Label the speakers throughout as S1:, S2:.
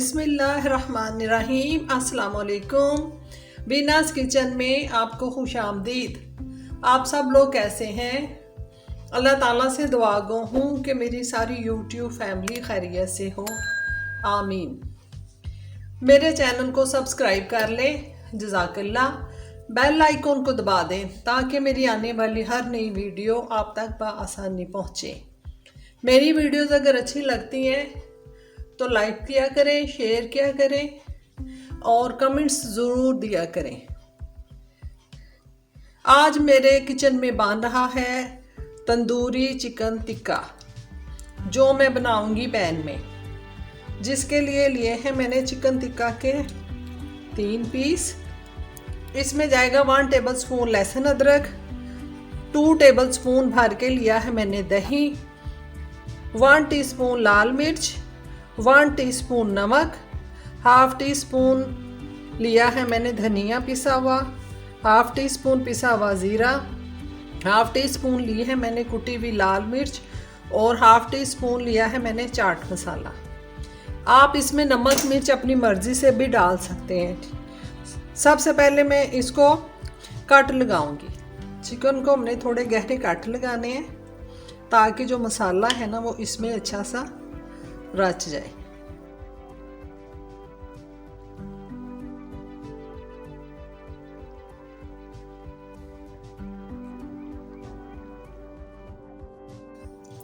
S1: बिस्मिल्लाहिर्रहमानिर्रहीम। अस्सलाम वालेकुम। वीनास किचन में आपको खुश आमदीद। आप सब लोग कैसे हैं? अल्लाह ताला से दुआ गो हूँ कि मेरी सारी यूट्यूब फैमिली खैरियत से हो, आमीन। मेरे चैनल को सब्सक्राइब कर लें, जज़ाकल्लाह। बेल आइकन को दबा दें ताकि मेरी आने वाली हर नई वीडियो आप तक बआसानी पहुँचे। मेरी वीडियोज़ अगर अच्छी लगती हैं तो लाइक किया करें, शेयर किया करें और कमेंट्स ज़रूर दिया करें। आज मेरे किचन में बन रहा है तंदूरी चिकन टिक्का, जो मैं बनाऊंगी पैन में। जिसके लिए हैं मैंने चिकन टिक्का के 3 पीस। इसमें जाएगा 1 टेबलस्पून लहसुन अदरक, 2 टेबलस्पून भर के लिया है मैंने दही, 1 टीस्पून लाल मिर्च, 1 टीस्पून नमक, हाफ टी स्पून लिया है मैंने धनिया पिसा हुआ, हाफ टी स्पून पिसा हुआ ज़ीरा, हाफ टी स्पून ली है मैंने कुटी हुई लाल मिर्च और हाफ टी स्पून लिया है मैंने चाट मसाला। आप इसमें नमक मिर्च अपनी मर्ज़ी से भी डाल सकते हैं। सबसे पहले मैं इसको कट लगाऊंगी। चिकन को हमने थोड़े गहरे कट लगाने हैं ताकि जो मसाला है ना वो इसमें अच्छा सा रच जाए।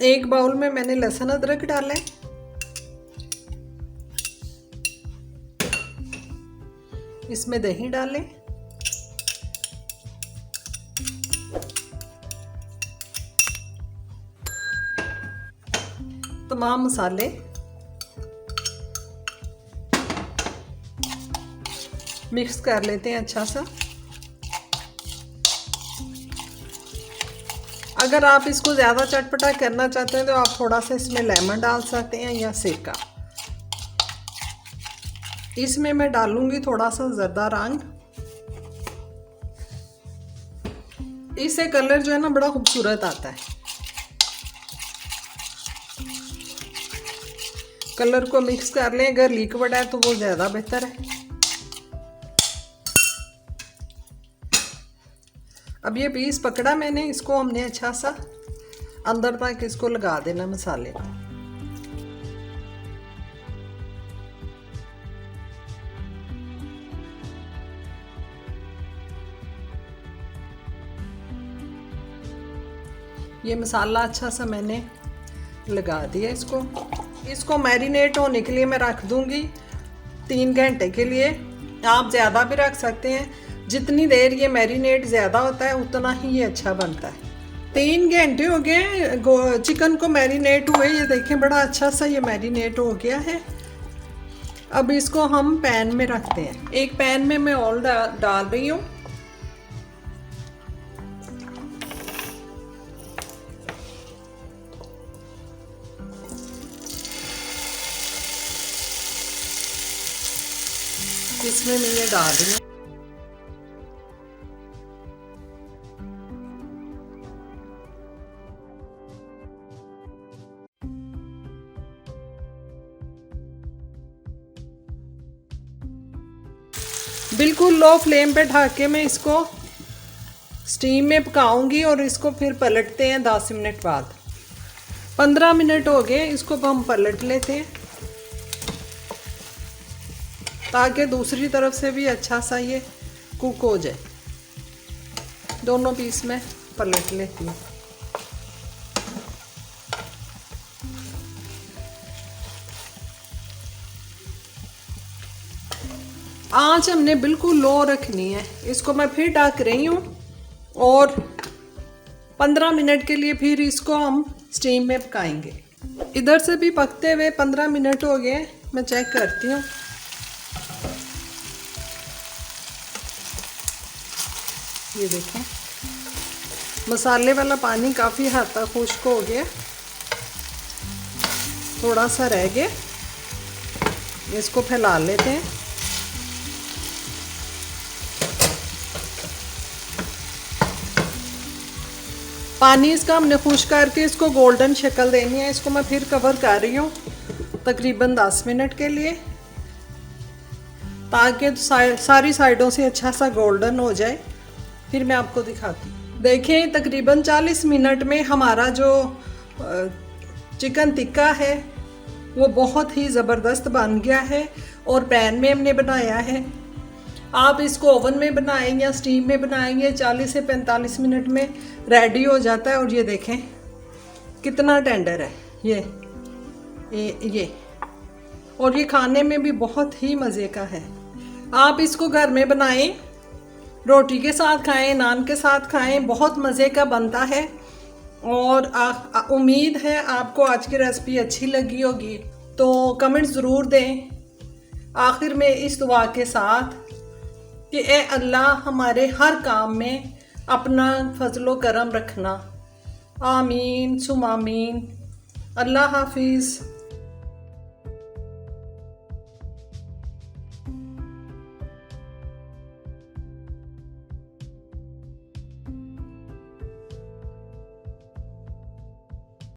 S1: एक बाउल में मैंने लहसुन अदरक डाला है, इसमें दही डालें, तमाम मसाले, मिक्स कर लेते हैं अच्छा सा। अगर आप इसको ज़्यादा चटपटा करना चाहते हैं तो आप थोड़ा सा इसमें लेमन डाल सकते हैं या सिरका। इसमें मैं डालूंगी थोड़ा सा ज़र्दा रंग। इससे कलर जो है ना बड़ा खूबसूरत आता है। कलर को मिक्स कर लें, अगर लिक्विड है तो वो ज़्यादा बेहतर है। अब ये पीस पकड़ा मैंने, इसको हमने अच्छा सा अंदर तक इसको लगा देना मसाले को। ये मसाला अच्छा सा मैंने लगा दिया। इसको मैरिनेट होने के लिए मैं रख दूंगी 3 घंटे के लिए। आप ज़्यादा भी रख सकते हैं, जितनी देर ये मैरिनेट ज़्यादा होता है उतना ही ये अच्छा बनता है। 3 घंटे हो गए चिकन को मैरिनेट हुए। ये देखें बड़ा अच्छा सा ये मैरिनेट हो गया है। अब इसको हम पैन में रखते हैं। एक पैन में मैं ऑयल डाल रही हूँ। इसमें मैं ये डाल रही हूँ बिल्कुल लो फ्लेम पे ढक के मैं इसको स्टीम में पकाऊंगी और इसको फिर पलटते हैं 10 मिनट बाद। 15 मिनट हो गए, इसको हम पलट लेते हैं ताकि दूसरी तरफ से भी अच्छा सा ये कुक हो जाए। दोनों पीस में पलट लेती हूँ। आंच हमने बिल्कुल लो रखनी है। इसको मैं फिर ढक रही हूँ और 15 मिनट के लिए फिर इसको हम स्टीम में पकाएंगे। इधर से भी पकते हुए 15 मिनट हो गए। मैं चेक करती हूँ। ये देखें मसाले वाला पानी काफ़ी हद तक खुश्क हो गया, थोड़ा सा रह गया। इसको फैला लेते हैं। पानी इसका हमने खुश्क करके इसको गोल्डन शक्ल देनी है। इसको मैं फिर कवर कर रही हूँ तकरीबन 10 मिनट के लिए। ताकि सारी साइडों से अच्छा सा गोल्डन हो जाए। फिर मैं आपको दिखाती हूँ। देखें तकरीबन 40 मिनट में हमारा जो चिकन टिक्का है वो बहुत ही ज़बरदस्त बन गया है और पैन में हमने बनाया है। आप इसको ओवन में बनाएं या स्टीम में बनाएंगे 40 से 45 मिनट में रेडी हो जाता है। और ये देखें कितना टेंडर है ये और ये खाने में भी बहुत ही मज़े का है। आप इसको घर में बनाएं, रोटी के साथ खाएं, नान के साथ खाएं, बहुत मज़े का बनता है। और उम्मीद है आपको आज की रेसिपी अच्छी लगी होगी, तो कमेंट ज़रूर दें आखिर में इस दुआ के साथ कि ए अल्लाह हमारे हर काम में अपना फजलो करम रखना। आमीन सुम आमीन। अल्लाह हाफिज़।